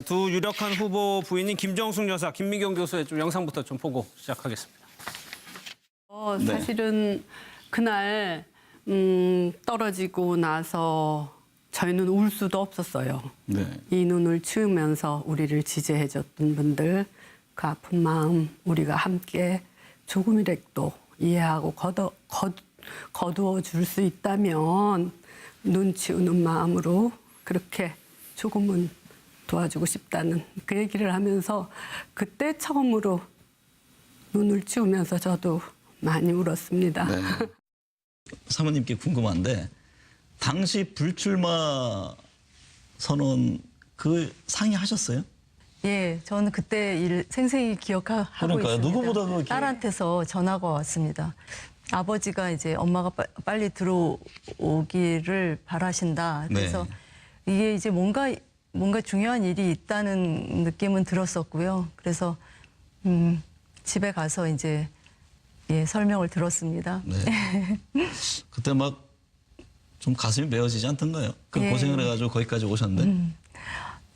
두 유력한 후보 부인인 김정숙 여사, 김미경 교수의 좀 영상부터 좀 보고 시작하겠습니다. 사실은 그날 떨어지고 나서 저희는 울 수도 없었어요. 네. 이 눈을 치우면서 우리를 지지해줬던 분들 그 아픈 마음 우리가 함께 조금이라도 이해하고 거두어 줄 수 있다면 눈 치우는 마음으로 그렇게 조금은 도와주고 싶다는 그 얘기를 하면서 그때 처음으로 눈을 치우면서 저도 많이 울었습니다. 네. 사모님께 궁금한데 당시 불출마 선언 그 상의하셨어요? 예, 저는 그때 일 생생히 기억하고 그러니까요. 있습니다. 누구보다 그 딸한테서 전화가 왔습니다. 아버지가 이제 엄마가 빨리 들어오기를 바라신다. 그래서 이게 이제 뭔가 중요한 일이 있다는 느낌은 들었었고요. 그래서 집에 가서 이제 설명을 들었습니다. 네. 그때 막 좀 가슴이 메어지지 않던가요? 그 예. 고생을 해가지고 거기까지 오셨는데.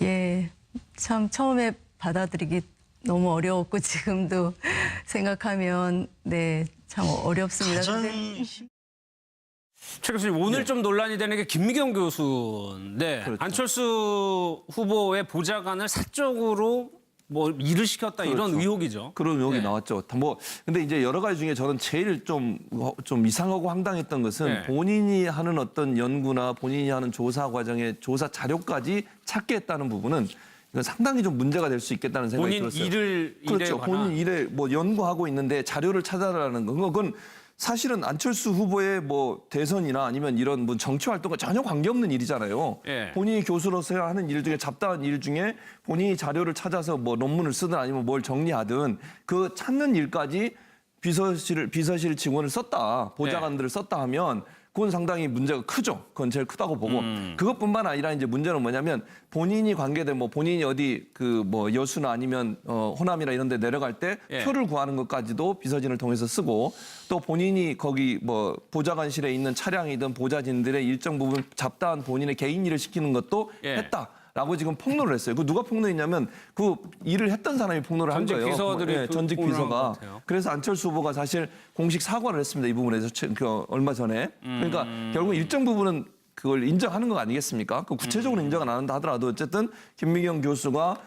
예, 참 처음에 받아들이기 너무 어려웠고 지금도 생각하면 참 어렵습니다. 근데 최 교수님, 오늘 좀 논란이 되는 게 김미경 교수인데 그렇죠. 안철수 후보의 보좌관을 사적으로 뭐 일을 시켰다 이런 그렇죠. 의혹이죠. 그런 의혹이 네. 나왔죠. 근데 이제 여러 가지 중에 저는 제일 좀 이상하고 황당했던 것은 네. 본인이 하는 어떤 연구나 본인이 하는 조사 과정에 조사 자료까지 찾게 했다는 부분은 이건 상당히 좀 문제가 될 수 있겠다는 생각이 본인 들었어요. 일에 그렇죠. 관한. 본인 일에 뭐 연구하고 있는데 자료를 찾아라는 건 그건 사실은 안철수 후보의 뭐 대선이나 아니면 이런 뭐 정치 활동과 전혀 관계없는 일이잖아요. 예. 본인이 교수로서 하는 일 중에 잡다한 일 중에 본인이 자료를 찾아서 뭐 논문을 쓰든 아니면 뭘 정리하든 그 찾는 일까지 비서실 직원을 썼다, 보좌관들을 썼다 하면 그건 상당히 문제가 크죠. 그건 제일 크다고 보고 그것뿐만 아니라 이제 문제는 뭐냐면 본인이 관계된 뭐 본인이 어디 그 뭐 여수나 아니면 호남이나 이런 데 내려갈 때 예. 표를 구하는 것까지도 비서진을 통해서 쓰고 또 본인이 거기 뭐 보좌관실에 있는 차량이든 보좌진들의 일정 부분 잡다한 본인의 개인 일을 시키는 것도 예. 했다. 라고 지금 폭로를 했어요. 그 누가 폭로했냐면 그 일을 했던 사람이 폭로를 한 전직 거예요. 비서들이 전직 폭로한 것 비서가. 같아요. 그래서 안철수 후보가 사실 공식 사과를 했습니다. 이 부분에서 얼마 전에. 그러니까 결국 일정 부분은 그걸 인정하는 거 아니겠습니까? 그 구체적으로 인정은 안 한다 하더라도 어쨌든 김미경 교수가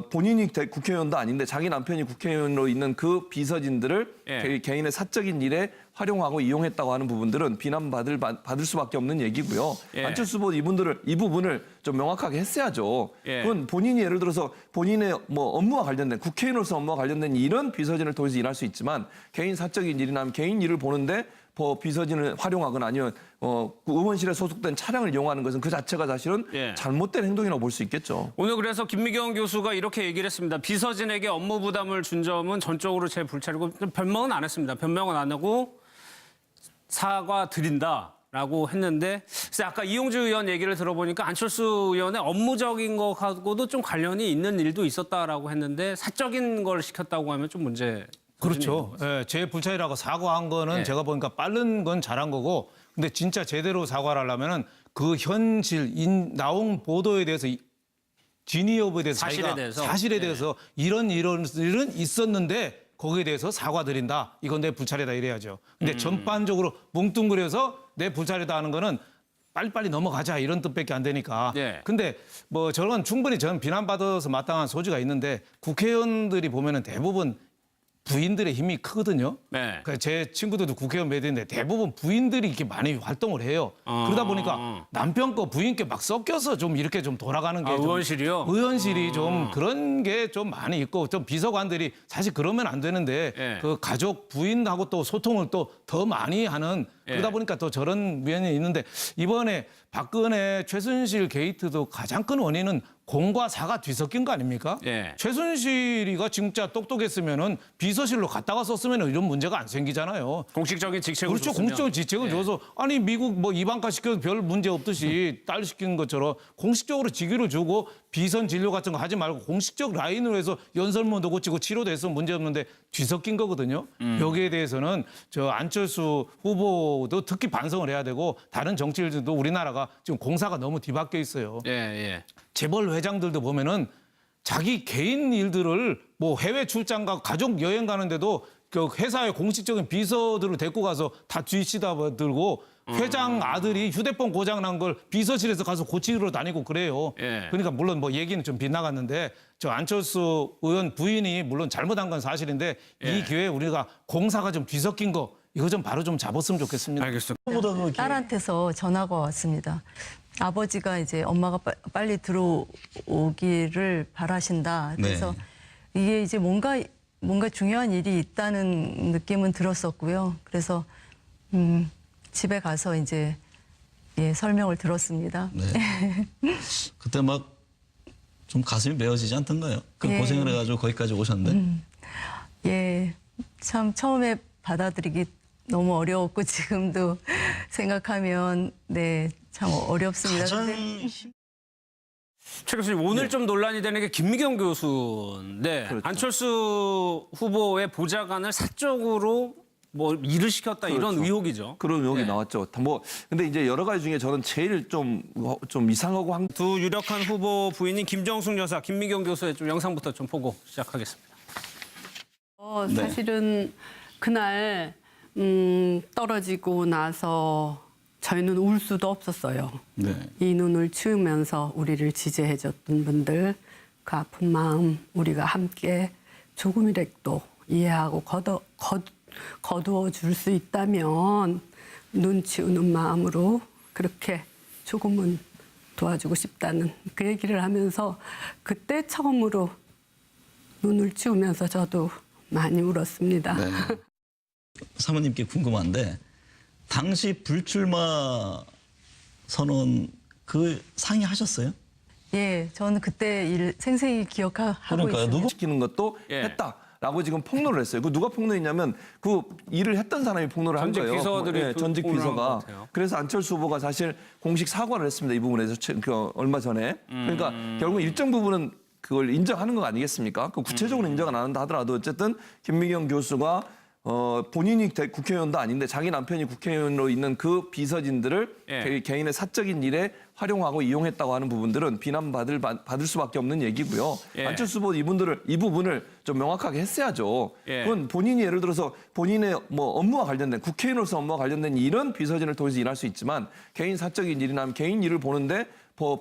본인이 국회의원도 아닌데 자기 남편이 국회의원으로 있는 그 비서진들을 예. 개인의 사적인 일에 활용하고 이용했다고 하는 부분들은 비난받을 수밖에 없는 얘기고요. 예. 안철수 후보 이 부분을 좀 명확하게 했어야죠. 예. 그건 본인이 예를 들어서 본인의 뭐 업무와 관련된 국회의원으로서 업무와 관련된 일은 비서진을 통해서 일할 수 있지만 개인 사적인 일이나 하면 개인 일을 보는데 비서진을 활용하거나 아니면 그 의원실에 소속된 차량을 이용하는 것은 그 자체가 사실은 예. 잘못된 행동이라고 볼 수 있겠죠. 오늘 그래서 김미경 교수가 이렇게 얘기를 했습니다. 비서진에게 업무 부담을 준 점은 전적으로 제 불찰이고 변명은 안 했습니다. 변명은 안 하고 사과드린다라고 했는데 그래서 아까 이용주 의원 얘기를 들어보니까 안철수 의원의 업무적인 것하고도 좀 관련이 있는 일도 있었다라고 했는데 사적인 걸 시켰다고 하면 좀 문제. 그렇죠. 예, 제 불찰이라고 사과한 거는 네. 제가 보니까 빠른 건 잘한 거고, 근데 진짜 제대로 사과를 하려면은 그 현실 나온 보도에 대해서 진위 여부에 대해서 사실에 자기가 대해서? 사실에 네. 대해서 이런 일은 있었는데 거기에 대해서 사과드린다. 이건 내 불찰이다 이래야죠. 근데 전반적으로 뭉뚱그려서 내 불찰이다 하는 거는 빨리빨리 넘어가자 이런 뜻밖에 안 되니까. 네. 근데 뭐 저는 충분히 저는 비난받아서 마땅한 소지가 있는데 국회의원들이 보면은 대부분 부인들의 힘이 크거든요. 네. 그러니까 제 친구들도 국회의원 매드인데 대부분 부인들이 이렇게 많이 활동을 해요. 그러다 보니까 남편 거 부인 께 막 섞여서 좀 이렇게 좀 돌아가는 게 좀 의원실이요? 의원실이 좀 그런 게 좀 많이 있고 좀 비서관들이 사실 그러면 안 되는데 예. 그 가족 부인하고 또 소통을 또 더 많이 하는 그러다 예. 보니까 또 저런 면이 있는데 이번에 박근혜 최순실 게이트도 가장 큰 원인은 공과 사가 뒤섞인 거 아닙니까? 예. 최순실이가 진짜 똑똑했으면은 비서실로 갔다가 썼으면 이런 문제가 안 생기잖아요. 공식적인 직책을 그렇죠. 줬으면. 공식적인 직책을 줘서 아니 미국 뭐 이방카 시켜도 별 문제 없듯이 딸 시키는 것처럼 공식적으로 직위를 주고 비선 진료 같은 거 하지 말고 공식적 라인으로 해서 연설문도 고치고 치료도 했으면 문제 없는데 뒤섞인 거거든요. 여기에 대해서는 저 안철수 후보도 특히 반성을 해야 되고 다른 정치인들도 우리나라가 지금 공사가 너무 뒤바뀌어 있어요. 예, 예. 재벌 회장들도 보면은 자기 개인 일들을 뭐 해외 출장 가 가족 여행 가는데도 그 회사의 공식적인 비서들을 데리고 가서 다 뒤치다 들고 회장 아들이 휴대폰 고장 난 걸 비서실에서 가서 고치러 다니고 그래요. 예. 그러니까 물론 뭐 얘기는 좀 빗나갔는데 저 안철수 의원 부인이 물론 잘못한 건 사실인데 예. 이 기회에 우리가 공사가 좀 뒤섞인 거 이거 좀 바로 좀 잡았으면 좋겠습니다. 알겠습니다. 딸한테서 전화가 왔습니다. 아버지가 이제 엄마가 빨리 들어오기를 바라신다. 그래서 이게 이제 뭔가 중요한 일이 있다는 느낌은 들었었고요. 그래서 집에 가서 이제 설명을 들었습니다. 네. 그때 막 좀 가슴이 메어지지 않던가요? 그 예. 고생을 해가지고 거기까지 오셨는데. 예, 참 처음에 받아들이기 너무 어려웠고 지금도 생각하면 네, 참 어렵습니다. 근데 최 교수님, 오늘 좀 논란이 되는 게 김미경 교수인데 그렇죠. 안철수 후보의 보좌관을 사적으로 뭐 일을 시켰다 이런 그렇죠. 의혹이죠. 그런 의혹이 네. 나왔죠. 뭐 근데 이제 여러 가지 중에 저는 제일 좀 이상하고 한 두 유력한 후보 부인인 김정숙 여사, 김미경 교수의 좀 영상부터 좀 보고 시작하겠습니다. 사실은 그날 떨어지고 나서 저희는 울 수도 없었어요. 네. 이 눈을 치우면서 우리를 지지해줬던 분들 그 아픈 마음 우리가 함께 조금이라도 이해하고 거두어 줄 수 있다면 눈 치우는 마음으로 그렇게 조금은 도와주고 싶다는 그 얘기를 하면서 그때 처음으로 눈을 치우면서 저도 많이 울었습니다. 네. 사모님께 궁금한데 당시 불출마 선언 그 상의하셨어요? 예, 저는 그때 생생히 기억하고 그러니까요. 있습니다. 누구? 시키는 것도 예. 했다라고 지금 폭로를 했어요. 그 누가 폭로했냐면 그 일을 했던 사람이 폭로를 한 전직 거예요. 비서들이 전직 폭로한 것 비서가. 같아요. 그래서 안철수 후보가 사실 공식 사과를 했습니다. 이 부분에서 얼마 전에. 그러니까 결국 일정 부분은 그걸 인정하는 거 아니겠습니까? 그 구체적으로 인정은 안 한다 하더라도 어쨌든 김미경 교수가 본인이 국회의원도 아닌데 자기 남편이 국회의원으로 있는 그 비서진들을 예. 개인의 사적인 일에 활용하고 이용했다고 하는 부분들은 비난받을 수밖에 없는 얘기고요. 예. 안철수 후보 이 부분을 좀 명확하게 했어야죠. 예. 그건 본인이 예를 들어서 본인의 뭐 업무와 관련된 국회의원으로서 업무와 관련된 이런 비서진을 통해서 일할 수 있지만 개인 사적인 일이나 개인 일을 보는데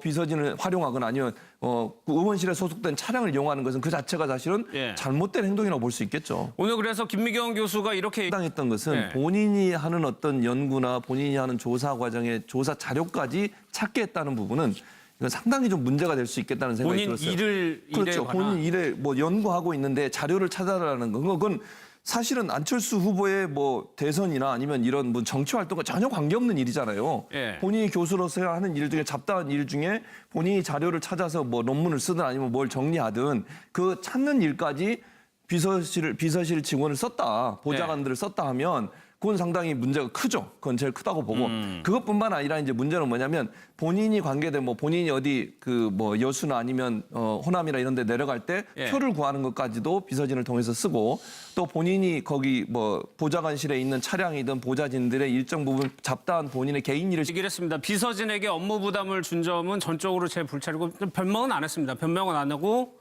비서진을 활용하거나 아니면 그 의원실에 소속된 차량을 이용하는 것은 그 자체가 사실은 예. 잘못된 행동이라고 볼 수 있겠죠. 오늘 그래서 김미경 교수가 이렇게 해당했던 것은 네. 본인이 하는 어떤 연구나 본인이 하는 조사 과정의 조사 자료까지 찾게 했다는 부분은 이건 상당히 좀 문제가 될 수 있겠다는 생각이 본인 들었어요. 일에 그렇죠. 관한 본인 일에 뭐 연구하고 있는데 자료를 찾아라는 건 그건 사실은 안철수 후보의 뭐 대선이나 아니면 이런 뭐 정치 활동과 전혀 관계없는 일이잖아요. 예. 본인이 교수로서 하는 일 중에 잡다한 일 중에 본인이 자료를 찾아서 뭐 논문을 쓰든 아니면 뭘 정리하든 그 찾는 일까지 비서실 직원을 썼다, 보좌관들을 썼다 하면 그건 상당히 문제가 크죠. 그건 제일 크다고 보고 그것뿐만 아니라 이제 문제는 뭐냐면 본인이 관계된 뭐 본인이 어디 그 뭐 여수나 아니면 호남이나 이런 데 내려갈 때 예. 표를 구하는 것까지도 비서진을 통해서 쓰고 또 본인이 거기 뭐 보좌관실에 있는 차량이든 보좌진들의 일정 부분 잡다한 본인의 개인 일을 얘기를 했습니다. 비서진에게 업무 부담을 준 점은 전적으로 제 불찰이고 변명은 안 했습니다. 변명은 안 하고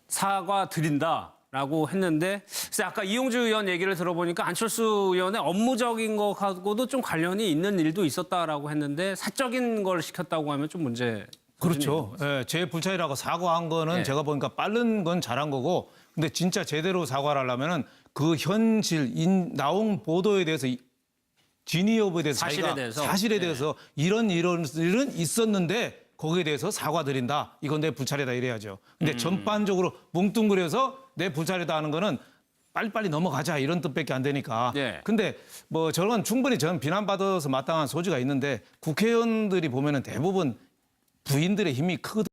사과드린다라고 했는데 그래서 아까 이용주 의원 얘기를 들어보니까 안철수 의원의 업무적인 것하고도 좀 관련이 있는 일도 있었다라고 했는데 사적인 걸 시켰다고 하면 좀 문제. 그렇죠. 예, 제 불찰이라고 사과한 거는 예. 제가 보니까 빠른 건 잘한 거고 근데 진짜 제대로 사과를 하려면은 그 현실 나온 보도에 대해서 진위여부에 대해서 사실에 자기가 대해서? 사실에 예. 대해서 이런 일은 있었는데 거기에 대해서 사과드린다. 이건 내 불찰이다 이래야죠. 근데 전반적으로 뭉뚱그려서 내 불찰이다 하는 거는 빨리빨리 넘어가자 이런 뜻밖에 안 되니까. 예. 근데 뭐 저는 충분히 저는 비난받아서 마땅한 소지가 있는데 국회의원들이 보면은 대부분 부인들의 힘이 크거든요.